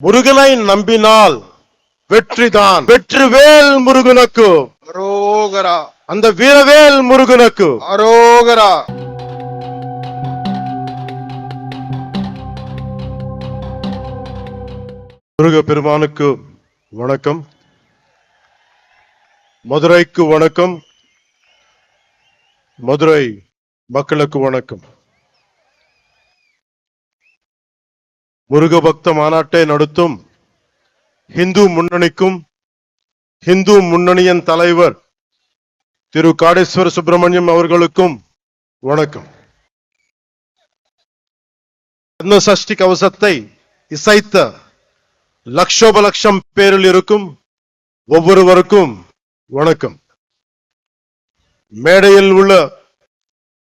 முருகனை நம்பினால் வெற்றிதான். வெற்றிவேல் முருகனுக்கு அரோகரா. அந்த வீரவேல் முருகனுக்கு அரோகரா. முருக பெருமானுக்கு வணக்கம். மதுரைக்கு வணக்கம். மதுரை மக்களுக்கு வணக்கம். முருக பக்த மாநாட்டை நடத்தும் இந்து முன்னணிக்கும் இந்து முன்னணியின் தலைவர் திரு காடேஸ்வர சுப்பிரமணியம் அவர்களுக்கும் வணக்கம். சஷ்டி கவசத்தை இசைத்த லட்சோப லட்சம் பேரில் இருக்கும் ஒவ்வொருவருக்கும் வணக்கம். மேடையில் உள்ள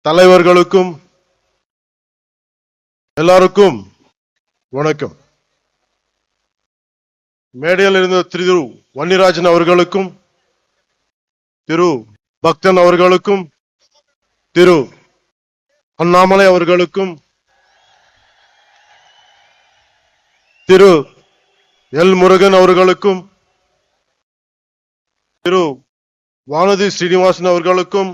தலைவர்களுக்கும் எல்லாருக்கும் வணக்கம். மேடையில் இருந்த திரு வன்னிராஜன் அவர்களுக்கும் திரு பக்தன் அவர்களுக்கும் திரு அண்ணாமலை அவர்களுக்கும் திரு எல் முருகன் அவர்களுக்கும் திரு வானதி ஸ்ரீனிவாசன் அவர்களுக்கும்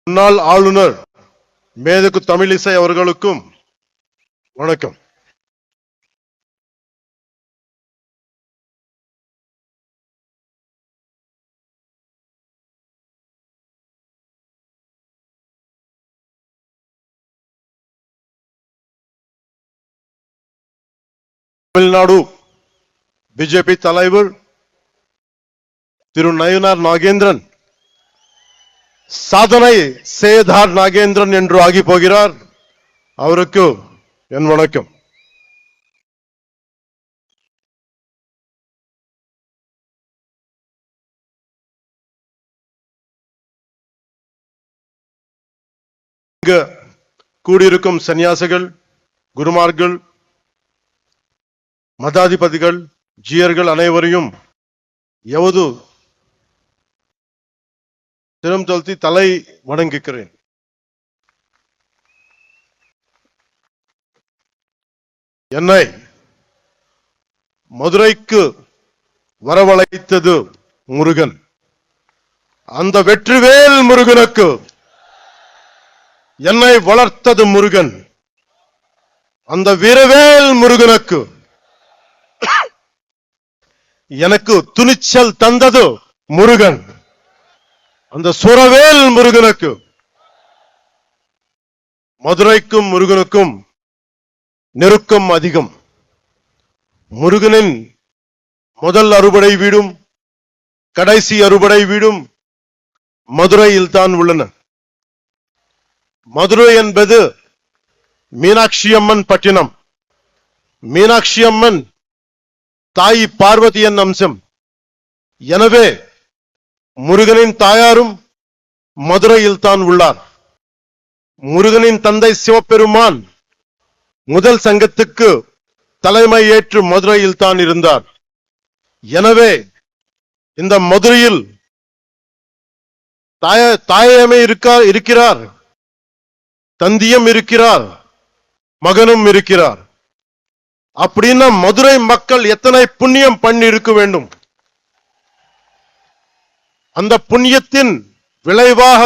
முன்னாள் ஆளுநர் மேதகு தமிழிசை அவர்களுக்கும் வணக்கம். தமிழ்நாடு பிஜேபி தலைவர் திரு நயினார் நாகேந்திரன் சாதனை சேதார் நாகேந்திரன் என்று ஆகி போகிறார். அவருக்கு என் வணக்கம். இங்கு கூடியிருக்கும் சன்னியாசிகள், குருமார்கள், மதாதிபதிகள், ஜீயர்கள் அனைவரையும் எவது தினம் தழுத்தி தலை வணங்குகிறேன். என்னை மதுரைக்கு வரவழைத்தது முருகன். அந்த வெற்றிவேல் முருகனுக்கு என்னை வளர்த்தது முருகன். அந்த வீரவேல் முருகனுக்கு எனக்கு துணிச்சல் தந்தது முருகன். அந்த சுரவேல் முருகனுக்கு, மதுரைக்கும் முருகனுக்கும் நெருக்கம் அதிகம். முருகனின் முதல் அறுபடை வீடும் கடைசி அறுபடை வீடும் மதுரையில் தான் உள்ளன. மதுரை என்பது மீனாட்சி அம்மன் பட்டினம். மீனாட்சி அம்மன் தாய் பார்வதியின் அம்சம். எனவே முருகனின் தாயாரும் மதுரையில் தான் உள்ளார். முருகனின் தந்தை சிவபெருமான் முதல் சங்கத்துக்கு தலைமை ஏற்று மதுரையில் தான் இருந்தார். எனவே இந்த மதுரையில் தாயமே இருக்கிறார், தந்தியம் இருக்கிறார், மகனும் இருக்கிறார். அப்படின்னா மதுரை மக்கள் எத்தனை புண்ணியம் பண்ணி இருக்க வேண்டும். அந்த புண்ணியத்தின் விளைவாக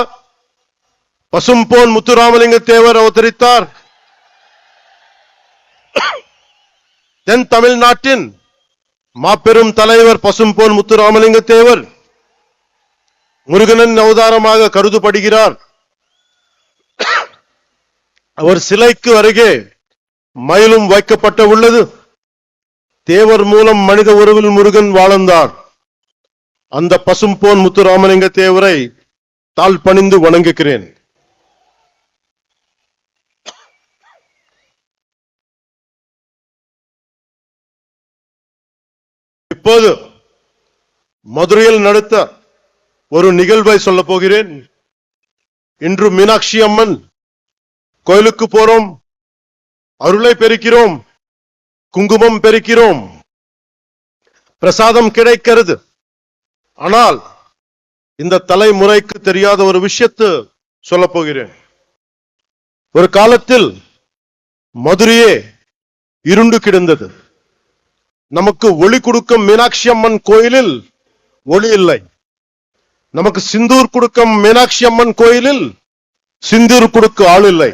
பசும்பொன் முத்துராமலிங்க தேவர் அவதரித்தார். தென் தமிழ்நாட்டின் மாபெரும் தலைவர் பசும்பொன் முத்துராமலிங்க தேவர் முருகனின் அவதாரமாக கருதப்படுகிறார். அவர் சிலைக்கு அருகே மயிலும் வைக்கப்பட்ட உள்ளது. தேவர் மூலம் மனித உருவில் முருகன் வாழ்ந்தார். அந்த பசும்பொன் முத்துராமலிங்க தேவரை தாழ் பணிந்து வணங்குகிறேன். இப்போது மதுரையில் நடத்த ஒரு நிகழ்வை சொல்ல போகிறேன். இன்று மீனாட்சி அம்மன் கோயிலுக்கு போறோம், அருளை பெருக்கிறோம், குங்குமம் பெருக்கிறோம், பிரசாதம் கிடைக்கிறது. ஆனால் இந்த தலைமுறைக்கு தெரியாத ஒரு விஷயத்தை சொல்ல போகிறேன். ஒரு காலத்தில் மதுரையே இருண்டு கிடந்தது. நமக்கு ஒளி கொடுக்கும் மீனாட்சி அம்மன் கோயிலில் ஒளி இல்லை. நமக்கு சிந்தூர் கொடுக்கும் மீனாட்சி அம்மன் கோயிலில் சிந்தூர் கொடுக்க ஆள் இல்லை.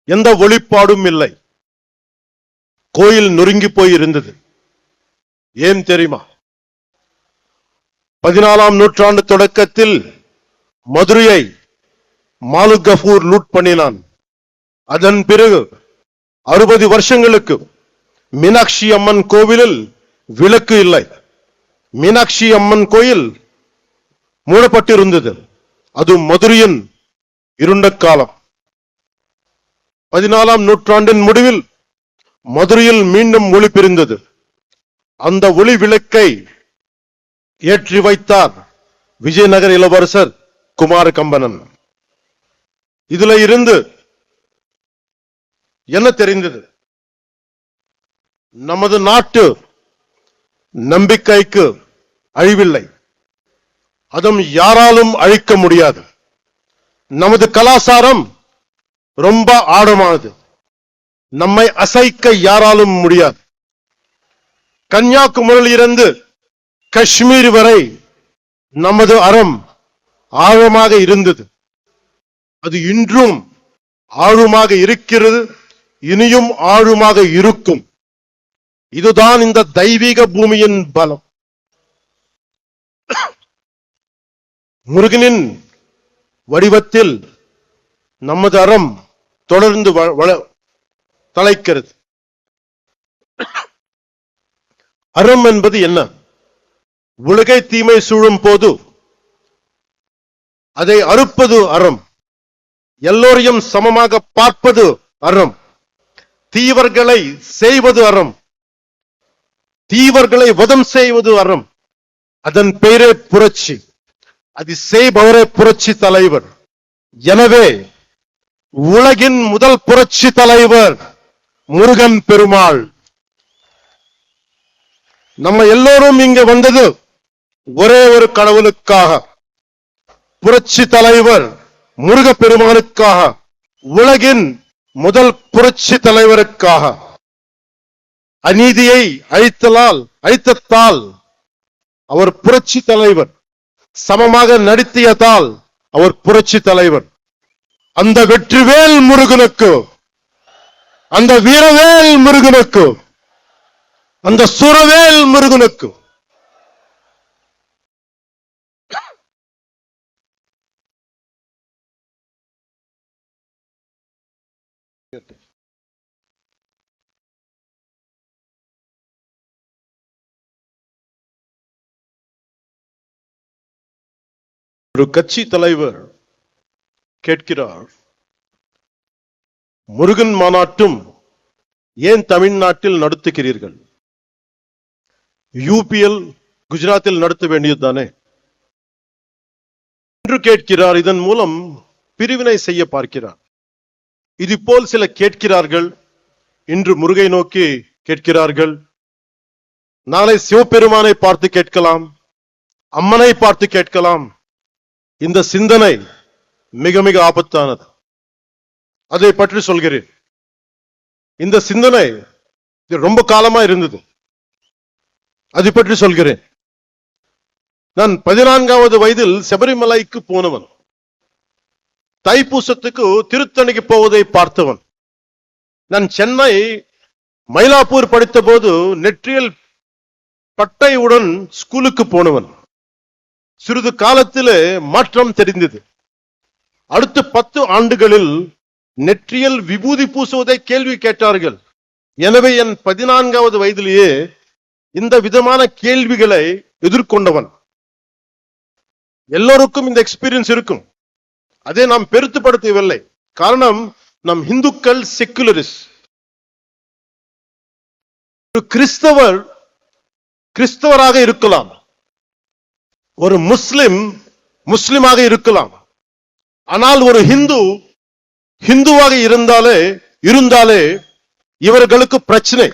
எந்த ஒளிப்பாடும் இல்லை. கோயில் நொறுங்கி போய் இருந்தது. ஏன் தெரியுமா? 14ஆம் நூற்றாண்டு தொடக்கத்தில் மதுரையை மாலிக் கஃபூர் லூட் பண்ணினான். அதன் பிறகு 60 வருஷங்களுக்கு மீனாட்சி அம்மன் கோவிலில் விளக்கு இல்லை. மீனாட்சி அம்மன் கோயில் மூடப்பட்டிருந்தது. அது மதுரையின் இருண்ட காலம். 14ஆம் நூற்றாண்டின் முடிவில் மதுரையில் மீண்டும் ஒளி பிரிந்தது. அந்த ஒளி விளக்கை ஏற்றி வைத்தார் விஜயநகர இளவரசர் குமார கம்பனன். இதுல இருந்து என்ன தெரிந்தது? நமது நாட்டு நம்பிக்கைக்கு அழிவில்லை. அதுவும் யாராலும் அழிக்க முடியாது. நமது கலாச்சாரம் ரொம்ப ஆழமானது. நம்மை அசைக்க யாராலும் முடியாது. கன்னியாகுமரியில் இருந்து காஷ்மீர் வரை நமது அறம் ஆழமாக இருந்தது. அது இன்றும் ஆழமாக இருக்கிறது. இனியும் ஆழமாக இருக்கும். இதுதான் இந்த தெய்வீக பூமியின் பலம். முருகனின் வடிவத்தில் நமது அறம் தொடர்ந்து தலைக்கிறது. அறம் என்பது என்ன? உலகை தீமை சூழும் போது அதை அறுப்பது அறம். எல்லோரையும் சமமாக பார்ப்பது அறம். தீவர்களை செய்வது அறம். தீவர்களை வதம் செய்வது அறம். அதன் பெயரே புரட்சி. அது செய்பவரே புரட்சி தலைவர். எனவே உலகின் முதல் புரட்சி தலைவர் முருகன் பெருமாள். நம்ம எல்லோரும் இங்க வந்தது ஒரே ஒரு கடவுளுக்காக, புரட்சி தலைவர் முருக பெருமானுக்காக, உலகின் முதல் புரட்சி தலைவருக்காக. அநீதியை அழித்ததால் அவர் புரட்சி தலைவர். சமமாக நடத்தியதால் அவர் புரட்சி தலைவர். அந்த வெற்றிவேல் முருகனுக்கு, அந்த வீரவேல் முருகனுக்கு, அந்த சுரவேல் முருகனுக்கு ஒரு கட்சி தலைவர் கேட்கிறார், முருகன் மாநாட்டும் ஏன் தமிழ்நாட்டில் நடத்துகிறீர்கள்? யூபிஎல் குஜராத்தில் நடத்த வேண்டியதுதானே என்று கேட்கிறார். இதன் மூலம் பிரிவினை செய்ய பார்க்கிறார். இது போல் சில கேட்கிறார்கள். இன்று முருகை நோக்கி கேட்கிறார்கள். நாளை சிவபெருமானை பார்த்து கேட்கலாம், அம்மனை பார்த்து கேட்கலாம். இந்த சிந்தனை மிக மிக ஆபத்தானது. அதை பற்றி சொல்கிறேன். இந்த சிந்தனை ரொம்ப காலமா இருந்தது. அதை பற்றி சொல்கிறேன். நான் 14வது வயதில் சபரிமலைக்கு போனவன். தைப்பூசத்துக்கு திருத்தணிக்கு போவதை பார்த்தவன். நான் சென்னை மயிலாப்பூர் படித்த போது நெற்றியல் பட்டையுடன் ஸ்கூலுக்கு போனவன். சிறிது காலத்திலே மாற்றம் தெரிந்தது. அடுத்த 10 ஆண்டுகளில் நெற்றியல் விபூதி பூசுவதை கேள்வி கேட்டார்கள். எனவே என் 14வது வயதிலேயே இந்த விதமான கேள்விகளை எதிர்கொண்டவன். எல்லோருக்கும் இந்த எக்ஸ்பீரியன்ஸ் இருக்கும். அதை நாம் பெருத்துப்படுத்தவில்லை. காரணம், நம் இந்துக்கள் செக்குலரிஸ்ட். ஒரு கிறிஸ்தவராக இருக்கலாம், ஒரு முஸ்லிமாக இருக்கலாம். ஆனால் ஒரு ஹிந்துவாக இருந்தாலே இவர்களுக்கு பிரச்சனை.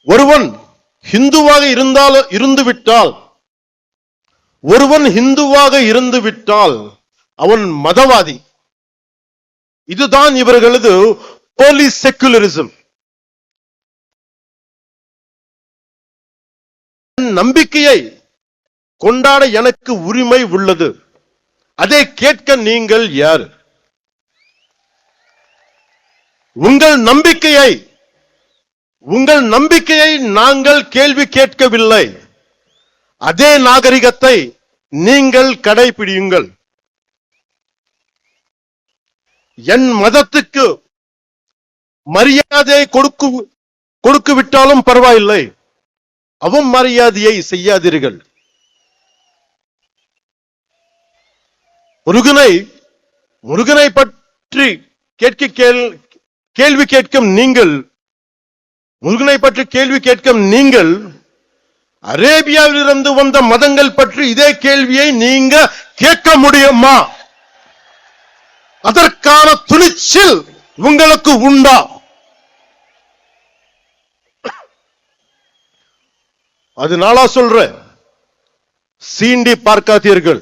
ஒருவன் ஹிந்துவாக இருந்துவிட்டால் ஒருவன் இந்துவாக இருந்து விட்டால் அவன் மதவாதி. இதுதான் இவர்களது போலி செக்குலரிசம். நம்பிக்கையை கொண்டாட எனக்கு உரிமை உள்ளது. அதை கேட்க நீங்கள் யார்? உங்கள் நம்பிக்கையை நாங்கள் கேள்வி கேட்கவில்லை. அதே நாகரிகத்தை நீங்கள் கடைபிடியுங்கள். என் மதத்துக்கு மரியாதை கொடுக்க விட்டாலும் பரவாயில்லை, அவமரியாதையை செய்யாதீர்கள். முருகனை பற்றி கேள்வி கேட்கும் நீங்கள் அரேபியாவில் இருந்து வந்த மதங்கள் பற்றி இதே கேள்வியை நீங்க கேட்க முடியுமா? அதற்கான துணிச்சல் உங்களுக்கு உண்டா? அதனால சொல்றேன், சீண்டி பார்க்காதீர்கள்.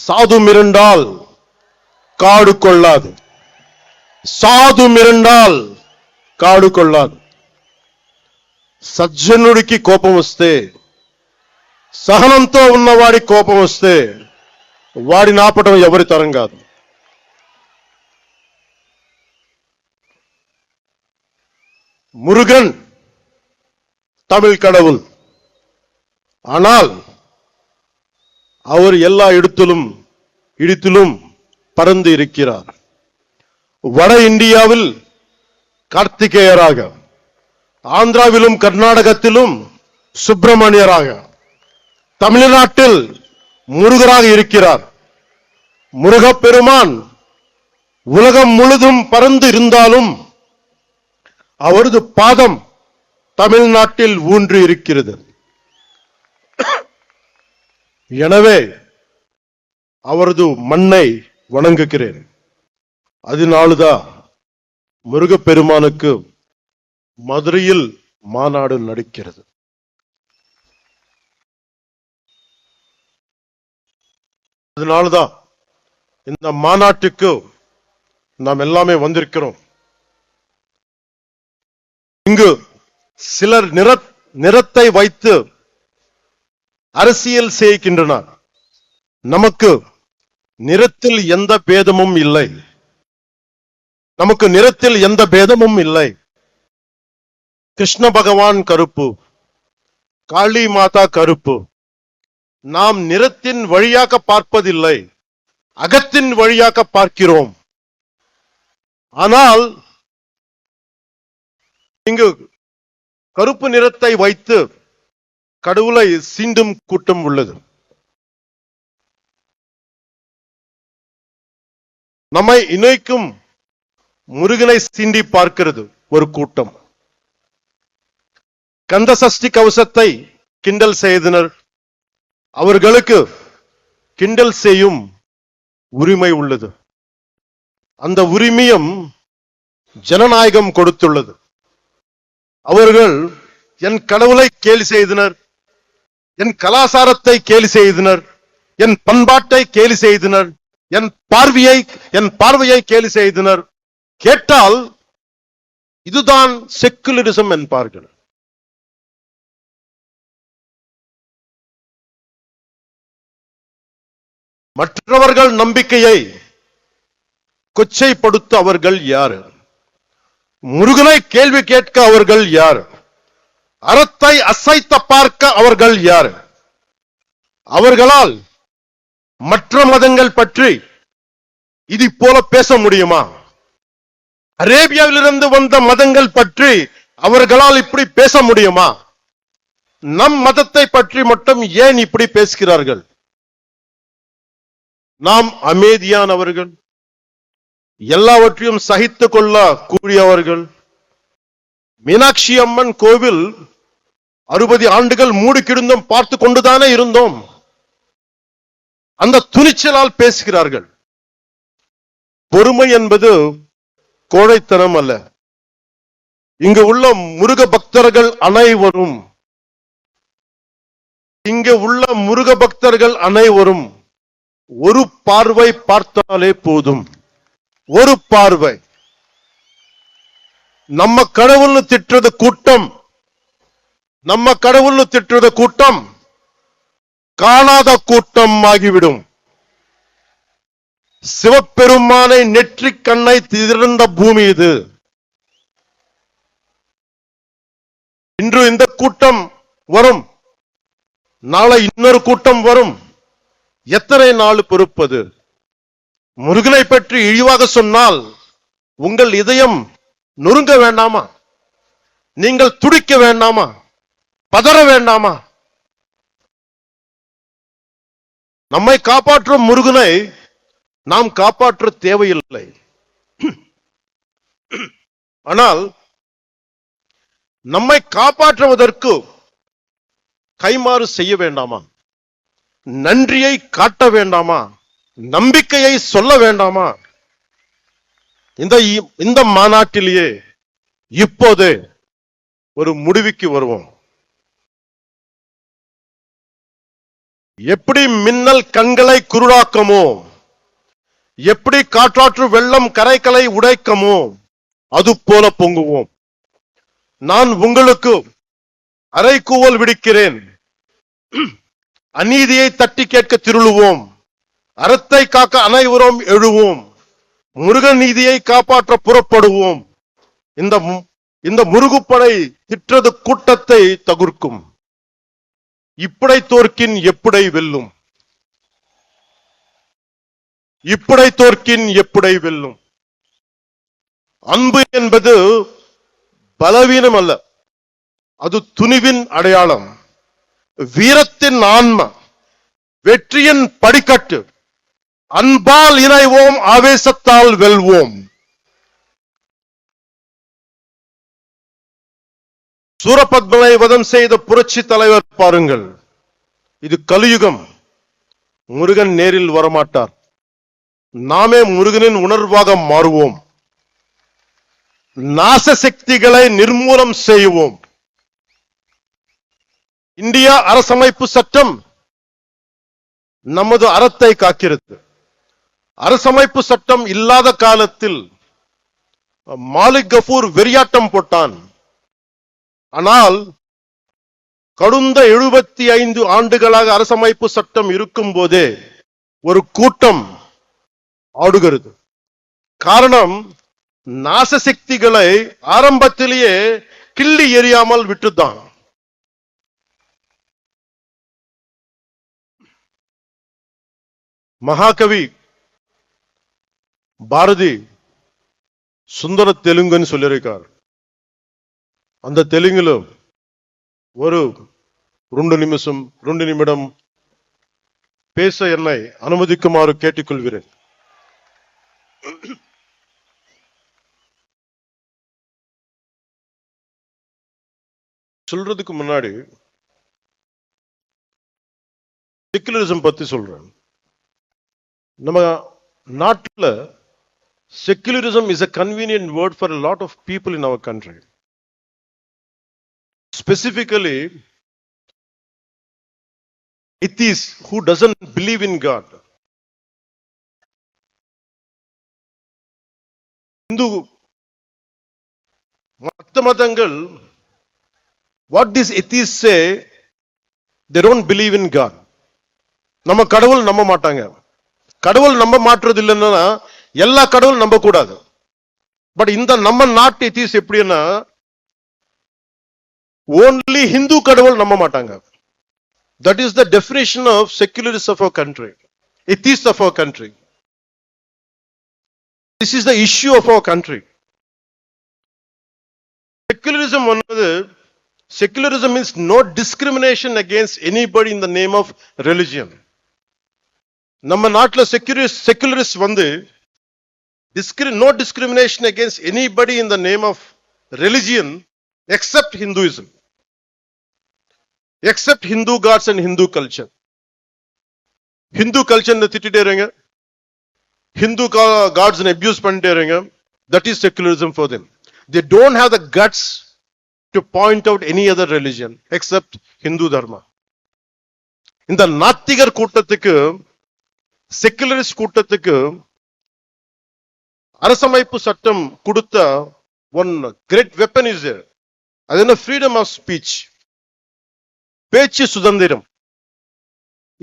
சாது மிரண்டால் காடு கொள்ளாது. సజ్జనుడికి కోపం వస్తే, సహనంతో ఉన్నవాడి కోపం వస్తే వాడిని ఆపటం ఎవరి తరం కాదు. முருகன் தமிழ் கடவுள். ஆனால் அவர் எல்லா இடத்திலும் பறந்து இருக்கிறார். வட இந்தியாவில் கார்த்திகேயராக, ஆந்திராவிலும் கர்நாடகத்திலும் சுப்பிரமணியராக, தமிழ்நாட்டில் முருகராக இருக்கிறார். முருகப்பெருமான் உலகம் முழுதும் பறந்து இருந்தாலும் அவரது பாதம் தமிழ்நாட்டில் ஊன்றி இருக்கிறது. எனவே அவரது மண்ணை வணங்குகிறேன். அதனால்தான் முருகப்பெருமானுக்கு மதுரையில் மாநாடு நடக்கிறது. அதனால்தான் இந்த மாநாட்டுக்கு நாம் எல்லாமே வந்திருக்கிறோம். இங்கு சிலர் நிறத்தை வைத்து அரசியல் செய்கின்றனர். நமக்கு நிறத்தில் எந்த பேதமும் இல்லை. கிருஷ்ண பகவான் கருப்பு, காளி மாதா கருப்பு. நாம் நிறத்தின் வழியாக பார்ப்பதில்லை, அகத்தின் வழியாக பார்க்கிறோம். ஆனால் இங்கு கருப்பு நிறத்தை வைத்து கடவுளை சீண்டும் கூட்டம் உள்ளது. நம்மை இணைக்கும் முருகனை சீண்டி பார்க்கிறது ஒரு கூட்டம். கந்த சஷ்டி கவசத்தை கிண்டல் செய்தனர். அவர்களுக்கு கிண்டல் செய்யும் உரிமை உள்ளது. அந்த உரிமையும் ஜனநாயகம் கொடுத்துள்ளது. அவர்கள் என் கடவுளை கேலி செய்தனர், என் கலாச்சாரத்தை கேலி செய்தனர், என் பண்பாட்டை கேலி செய்தனர், என் பார்வையை கேலி செய்தனர். கேட்டால் இதுதான் செக்குலரிசம் என்பார்கள். மற்றவர்கள் நம்பிக்கையை கொச்சைப்படுத்த அவர்கள் யார்? முருகனை கேள்வி கேட்க அவர்கள் யார்? அறத்தை அசைத்த பார்க்க அவர்கள் யார்? அவர்களால் மற்ற மதங்கள் பற்றி இது போல பேச முடியுமா? அரேபியாவிலிருந்து வந்த மதங்கள் பற்றி அவர்களால் இப்படி பேச முடியுமா? நம் மதத்தை பற்றி மட்டும் ஏன் இப்படி பேசுகிறார்கள்? நாம் அமைதியானவர்கள், எல்லாவற்றையும் சகித்துக் கொள்ள கூடியவர்கள். மீனாட்சி அம்மன் கோவில் 60 ஆண்டுகள் மூடி கிடந்தும் பார்த்து கொண்டுதானே இருந்தோம். அந்த துணிச்சலால் பேசுகிறார்கள். பொறுமை என்பது கோழைத்தனம் அல்ல. இங்கு உள்ள முருக பக்தர்கள் அனைவரும் ஒரு பார்வை பார்த்தாலே போதும். ஒரு பார்வை. நம்ம கடவுள்னு திட்டுறது கூட்டம் காணாத கூட்டம் ஆகிவிடும். சிவபெருமானை நெற்றிக் கண்ணை திறந்த பூமி இது. இன்று இந்த கூட்டம் வரும், நாளை இன்னொரு கூட்டம் வரும். எத்தனை நாள் பொறுப்பது? முருகனை பற்றி இழிவாக சொன்னால் உங்கள் இதயம் நொறுங்க வேண்டாமா? நீங்கள் துடிக்க வேண்டாமா? பதற வேண்டாமா? நம்மை காப்பாற்றும் முருகனை நாம் காப்பாற்ற தேவையில்லை. ஆனால் நம்மை காப்பாற்றுவதற்கு கைமாறு செய்ய வேண்டாமா? நன்றியை காட்ட வேண்டாமா? நம்பிக்கையை சொல்ல வேண்டாமா? இந்த மாநாட்டிலேயே இப்போது ஒரு முடிவுக்கு வருவோம். எப்படி மின்னல் கண்களை குருடாக்கமோ, எப்படி காற்றாற்று வெள்ளம் கரைகளை உடைக்கமோ, அது போல பொங்குவோம். நான் உங்களுக்கு அறைகூவல் விடுக்கிறேன். அநீதியை தட்டி கேட்க திருளுவோம். அறத்தை காக்க அனைவரும் எழுவோம். முருகன் நீதியை காப்பாற்ற புறப்படுவோம். இந்த முருகுப்படை திற்றது கூட்டத்தை தகுர்க்கும். இப்படை தோற்கின் எப்படை வெல்லும். இப்படை தோற்கின் எப்படை வெல்லும். அன்பு என்பது பலவீனம் அல்ல, அது துணிவின் அடையாளம், வீரத்தின் ஆன்மா, வெற்றியின் படிக்கட்டு. அன்பால் இணைவோம், ஆவேசத்தால் வெல்வோம். சூரபத்மனை வதம் செய்த புரட்சி தலைவர் பாருங்கள். இது கலியுகம். முருகன் நேரில் வரமாட்டார். நாமே முருகனின் உணர்வாக மாறுவோம். நாச சக்திகளை நிர்மூலம் செய்வோம். இந்தியா அரசமைப்பு சட்டம் நமது அறத்தை காக்கிறது. அரசமைப்பு சட்டம் இல்லாத காலத்தில் மாலிக் கஃபூர் வெறியாட்டம் போட்டான். ஆனால் கடந்த 75 ஆண்டுகளாக அரசமைப்பு சட்டம் இருக்கும் போதே ஒரு கூட்டம் ஆடுகிறது. காரணம், நாசசக்திகளை ஆரம்பத்திலேயே கிள்ளி எறியாமல் விட்டுதான். மகாகவி பாரதி சுந்தர தெலுங்குன்னு சொல்லியிருக்கார். அந்த தெலுங்கிலும் ஒரு 2 நிமிடம் பேச என்னை அனுமதிக்குமாறு கேட்டுக்கொள்கிறேன். சொல்றதுக்கு முன்னாடி செக்குலரிசம் பத்தி சொல்றேன். நம்ம நாட்டுல secularism is a convenient word for a lot of people in our country. Specifically, atheists who doesn't believe in God. Hindu மதங்கள், what these atheists say, they don't believe in God. நம்ம கடவுள் நம்ப மாட்டாங்க. கடவுள் நம்ப மாற்றுறது இல்லைன்னா எல்லா கடவுள் நம்ப கூடாது. பட் இந்த நம்ம நாட்டு atheists எப்படின்னா only Hindu கடவுள் நம்ப மாட்டாங்க. That is the definition of secularists of our country, atheists of our country. This is the issue of our country. Secularism means no discrimination against anybody in the name of religion. நம்ம நாட்டுல secularists வந்து no discrimination against anybody in the name of religion except Hinduism, except Hindu gods and Hindu culture. Hindu culture திட்டிட்டே இருங்க, Hindu gods abuse பண்ணிட்டே இருங்க. That is secularism for them. they don't have the guts to point out any other religion except Hindu dharma. இந்த நாத்திகர் கூட்டத்துக்கு, secularist கூட்டத்துக்கு அரசமைப்பு சட்டம் கொடுத்த one great weapon is there. அது என்ன? freedom of speech. பேச்சு சுதந்திரம்,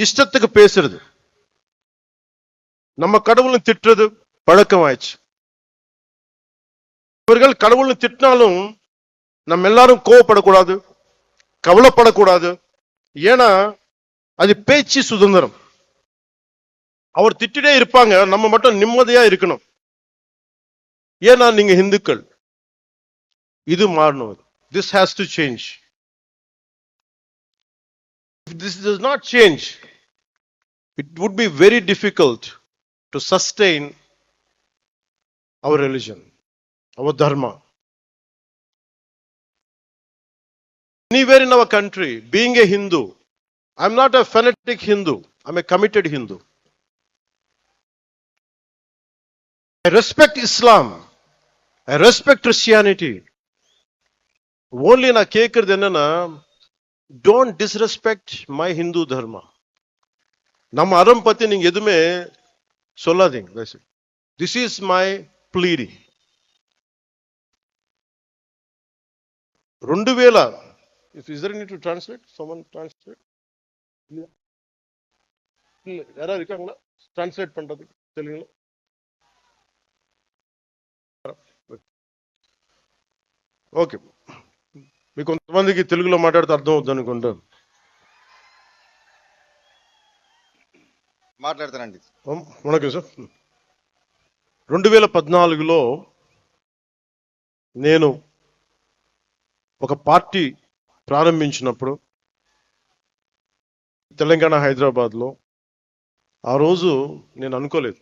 இஷ்டத்துக்கு பேசுறது. நம்ம கடவுளை திட்டுறது பழக்கம் ஆயிடுச்சு. இவர்கள் கடவுளை திட்டினாலும் நம்ம எல்லாரும் கோவப்படக்கூடாது, கவலைப்படக்கூடாது. ஏன்னா அது பேச்சு சுதந்திரம். அவர் திட்டிட்டே இருப்பாங்க, நம்ம மட்டும் நிம்மதியா இருக்கணும். ஏன்னா நீங்க இந்துக்கள். இது மாறணும். This has to change. If this does not change, it would be very difficult to sustain our religion, our dharma. Anywhere in our country, being a Hindu, I'm not a fanatic Hindu, I'm a committed Hindu. I respect Islam, I respect Christianity. Only நான் கேட்கறது என்னன்னா, don't disrespect my Hindu dharma. நம்ம அறம் பத்தி நீங்க எதுவுமே சொல்லாதீங்க. This is my pleading. 2000, is there any need to translate? Someone translate? இல்ல யாராவது இருக்காங்களா டிரான்ஸ்லேட் பண்றது தெலுங்குல? ఓకే, మీకు కొంతమందికి తెలుగులో మాట్లాడితే అర్థం అవుతుంది అనుకుంటా. మాట్లాడతానండి. వణకం సార్. 2014లో నేను ఒక పార్టీ ప్రారంభించినప్పుడు తెలంగాణ హైదరాబాద్లో, ఆ రోజు నేను అనుకోలేదు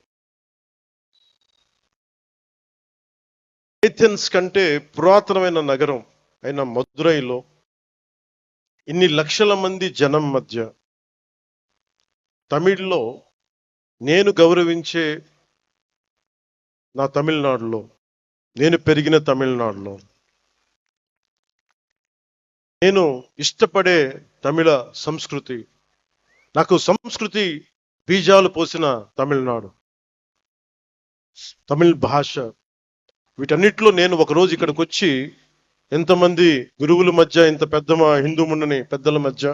ఏథెన్స్ కంటే పురాతనమైన నగరం అయిన మదురైలో ఇన్ని లక్షల మంది జనం మధ్య తమిళ్లో నేను గౌరవించే నా తమిళనాడులో, నేను పెరిగిన తమిళనాడులో, నేను ఇష్టపడే తమిళ సంస్కృతి, నాకు సంస్కృతి బీజాలు పోసిన తమిళనాడు, తమిళ భాష, వీటన్నిటిలో నేను ఒకరోజు ఇక్కడికి వచ్చి ఎంతమంది గురువుల మధ్య, ఇంత పెద్ద హిందూ మున్నని పెద్దల మధ్య,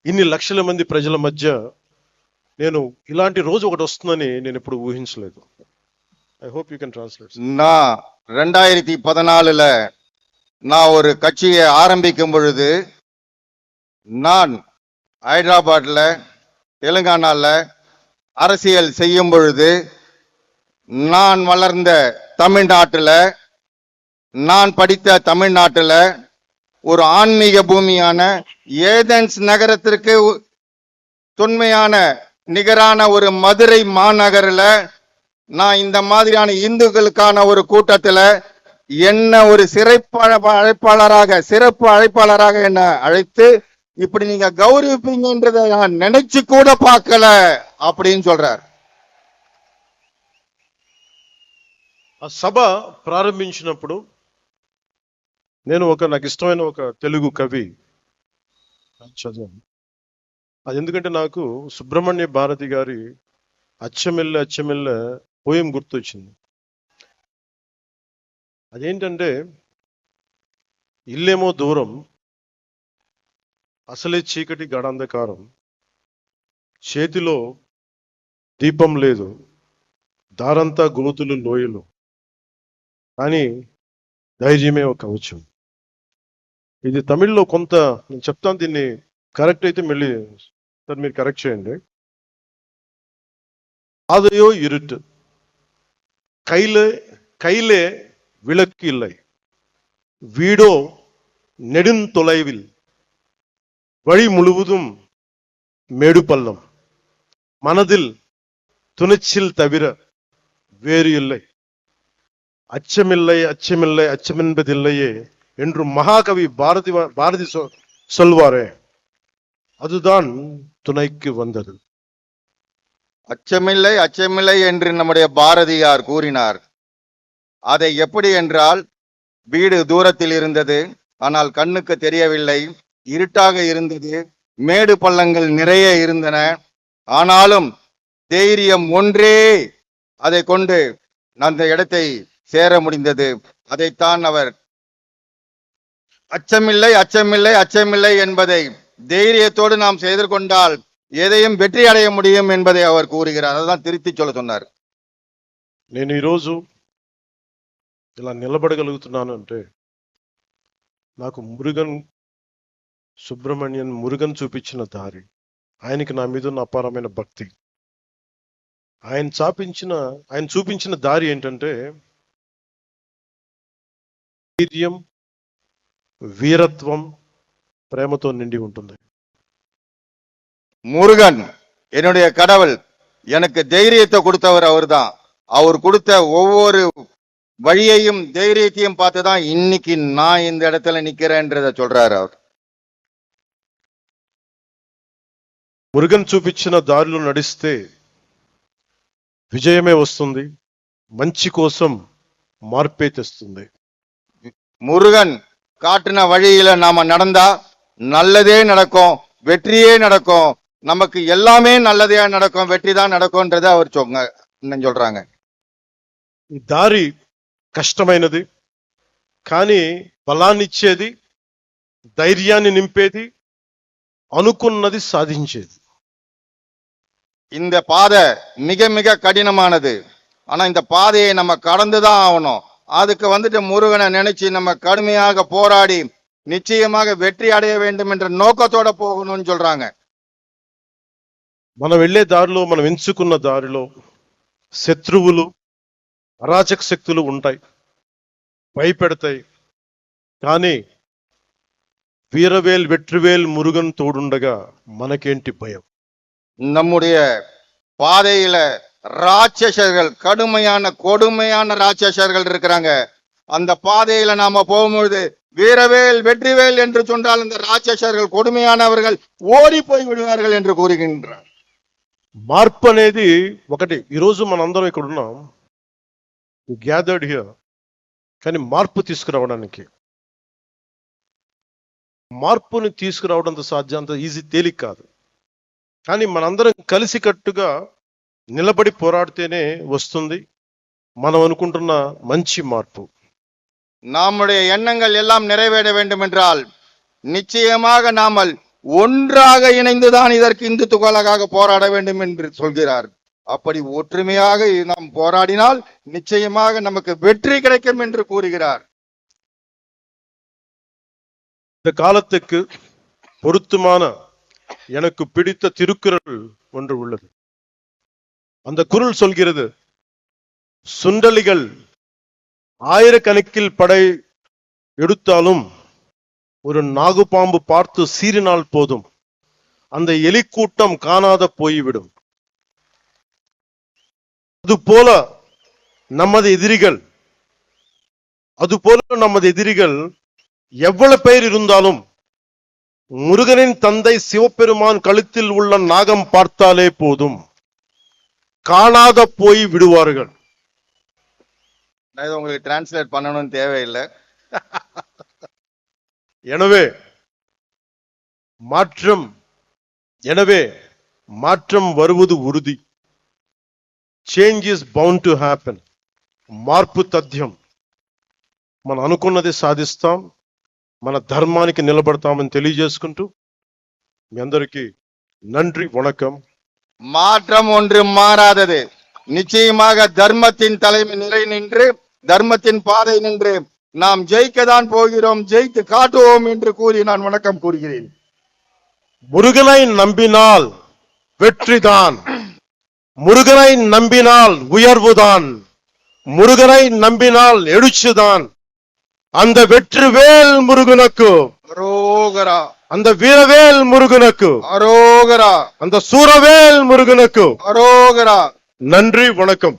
ఇన్ని లక్షల మంది ప్రజల మధ్య నేను ఇలాంటి రోజు ఒకటి వస్తుందని నేను ఎప్పుడు ఊహించలేదు. I hope you can translate. நான் 2014ல நான் ஒரு கட்சியை ஆரம்பிக்கும் பொழுது, நான் ஹைதராபாத்ல தெலுங்கானால அரசியல் செய்யும் பொழுது, நான் வளர்ந்த தமிழ்நாட்டுல, நான் படித்த தமிழ்நாட்டுல ஒரு ஆன்மீக பூமியான ஏதென்ஸ் நகரத்திற்கு தொன்மையான நிகரான ஒரு மதுரை மாநகரில் நான் இந்த மாதிரியான இந்துக்களுக்கான ஒரு கூட்டத்துல என்ன ஒரு சிறப்பு அழைப்பாளராக என்ன அழைத்து இப்படி நீங்க கௌரவிப்பீங்கன்றதை நான் நினைச்சு கூட பார்க்கல அப்படின்னு சொல்றார். ఆ సభ ప్రారంభించినప్పుడు నేను నాకు ఇష్టమైన ఒక తెలుగు కవి చదివాను. అది ఎందుకంటే నాకు సుబ్రహ్మణ్య భారతి గారి అచ్చమెల్లె అచ్చమెల్లె పోయం గుర్తొచ్చింది. అదేంటంటే, ఇల్లేమో దూరం, అసలే చీకటి గడాంధకారం, చేతిలో దీపం లేదు, దారంతా గోతులు లోయలు, కానీ ధైర్యమే ఒక కవచం. ఇది తమిళ్లో కొంత నేను చెప్తాను, దీన్ని కరెక్ట్ అయితే మళ్ళీ సార్ మీరు కరెక్ట్ చేయండి. பாதையோ இருட்டு, கையிலே விளக்கு இல்லை, வீடோ நெடுந்தொலைவில், வழி முழுவதும் மேடு பள்ளம், மனதில் துணிச்சல் தவிர வேறு இல்லை, அச்சமில்லை அச்சமில்லை அச்சமென்பதில்லையே என்று மகாகவி பாரதி சொல்வாரே, அதுதான் துணைக்கு வந்தது. அச்சமில்லை அச்சமில்லை என்று நம்முடைய பாரதியார் கூறினார். அதை எப்படி என்றால், வீடு தூரத்தில் இருந்தது, ஆனால் கண்ணுக்கு தெரியவில்லை. இருட்டாக இருந்தது. மேடு பள்ளங்கள் நிறைய இருந்தன. ஆனாலும் தைரியம் ஒன்றே அதை கொண்டு அந்த இடத்தை சேர முடிந்தது. அதைத்தான் அவர் அச்சமில்லை, அச்சமில்லை, அச்சமில்லை என்பதை தைரியத்தோடு நாம் செய்து கொண்டால் எதையும் வெற்றி அடைய முடியும் என்பதை அவர் கூறுகிறார். அதான் திருத்தி சொல்ல சொன்னார். నేను ఈరోజు ఇలా నిలబడగలుగుతున్నాను అంటే నాకు మురుగన్ చూపించిన దారి, ఆయనకి నా మీద ఉన్న అపారమైన భక్తి. ఆయన చూపించిన దారి ఏంటంటే ధైర్యం, వీరత్వం, ప్రేమతో నిండి ఉంటుంది. முருகன் என்னுடைய கடவுள், எனக்கு தைரியத்தை கொடுத்தவர் அவர்தான். அவர் கொடுத்த ஒவ்வொரு வழியையும் தைரியத்தையும் பார்த்துதான் இன்னைக்கு நான் இந்த இடத்துல நிக்கிறேன்றத சொல்றாரு அவர். మురుగన్ చూపించిన దారిలో నడిస్తే విజయమే వస్తుంది, మంచి కోసం మార్పే తెస్తుంది. முருகன் காட்டின வழியில நாம நடந்தா நல்லதே நடக்கும், வெற்றியே நடக்கும். நமக்கு எல்லாமே நல்லதே நடக்கும், வெற்றி தான் நடக்கும்ன்றத அவர் சொல்றாங்க. ఈ దారి కష్టమైనది, కానీ బలాన్ని ఇచ్చేది, ధైర్యాన్ని నింపేది, అనుకున్నది సాధించేది. இந்த பாதை மிக மிக கடினமானது. ஆனா இந்த பாதையை நம்ம கடந்துதான் ஆகணும். அதுக்கு முருகனை நினைச்சு நம்ம கடுமையாக போராடி நிச்சயமாக வெற்றி அடைய வேண்டும் என்ற நோக்கத்தோட போகணும்னு சொல்றாங்க. మనం వెళ్లే దారిలో, మనం ఎంచుకున్న దారిలో శత్రువులు, అరాచక శక్తులు ఉంటాయి, భయపెడతాయి. కానీ వీరవేల్ వెట్రివేల్ మురుగన్ తోడుండగా మనకేంటి భయం? நம்முடைய பாதையில ராட்சசர்கள், கடுமையான கொடுமையான ராட்சசர்கள் இருக்கிறாங்க. அந்த பாதையில நாம போகும்பொழுது வீரவேல் வெற்றிவேல் என்று சொன்னால் அந்த ராட்சசர்கள், கொடுமையானவர்கள் ஓடி போய் விடுவார்கள் என்று கூறுகின்றார். మార్పు అనేది ఒకటి. ఈరోజు మనందరం ఇక్కడ ఉన్నాం, గ్యాదర్డ్ హియర్, కానీ మార్పుని తీసుకురావడం సాధ్యం, అంత ఈజీ, తేలిక కాదు. కానీ మనందరం కలిసికట్టుగా నిలబడి పోరాడితేనే వస్తుంది మనం అనుకుంటున్న మంచి మార్పు. நம்முடைய எண்ணங்கள் எல்லாம் நிறைவேற வேண்டும் என்றால் நிச்சயமாக நாமல் ஒன்றாக இணைந்துதான் இதற்கு இந்துத்துவலாக போராட வேண்டும் என்று சொல்கிறார். அப்படி ஒற்றுமையாக நாம் போராடினால் நிச்சயமாக நமக்கு வெற்றி கிடைக்கும் என்று கூறுகிறார். இந்த காலத்துக்கு பொருத்தமான எனக்கு பிடித்த திருக்குறள் ஒன்று உள்ளது. அந்த குறள் சொல்கிறது, சுண்டலிகள் ஆயிரக்கணக்கில் படை எடுத்தாலும் ஒரு நாகுபாம்பு பார்த்து சீறினால் போதும், அந்த எலிக்கூட்டம் காணாத போய்விடும். அதுபோல நமது எதிரிகள் எவ்வளவு பேர் இருந்தாலும் முருகனின் தந்தை சிவபெருமான் கழுத்தில் உள்ள நாகம் பார்த்தாலே போதும், காணாத போய் விடுவார்கள். உங்களுக்கு டிரான்ஸ்லேட் பண்ணணும்னு தேவையில்லை. எனவே மாற்றம் வருவது உறுதி. Change is bound to happen. మార్పు తథ్యం. మనం అనుకున్నది సాధిస్తాం, మన ధర్మానికి నిలబడతామని తెలియజేసుకుంటూ మీ అందరికీ நன்றி, வணக்கம். மாற்றம் ஒன்று மாறாதது. நிச்சயமாக தர்மத்தின் தலைமை நிலை நின்று, தர்மத்தின் பாதை நின்று நாம் ஜெயிக்கத்தான் போகிறோம், ஜெயித்து காட்டுவோம் என்று கூறி நான் வணக்கம் கூறுகிறேன். முருகனை நம்பினால் வெற்றிதான், முருகனை நம்பினால் உயர்வுதான், முருகனை நம்பினால் எழுச்சிதான். அந்த வெற்றிவேல் முருகனுக்கு அரோகரா, அந்த வீரவேல் முருகனுக்கு அரோகரா, அந்த சூரவேல் முருகனுக்கு அரோகரா. நன்றி, வணக்கம்.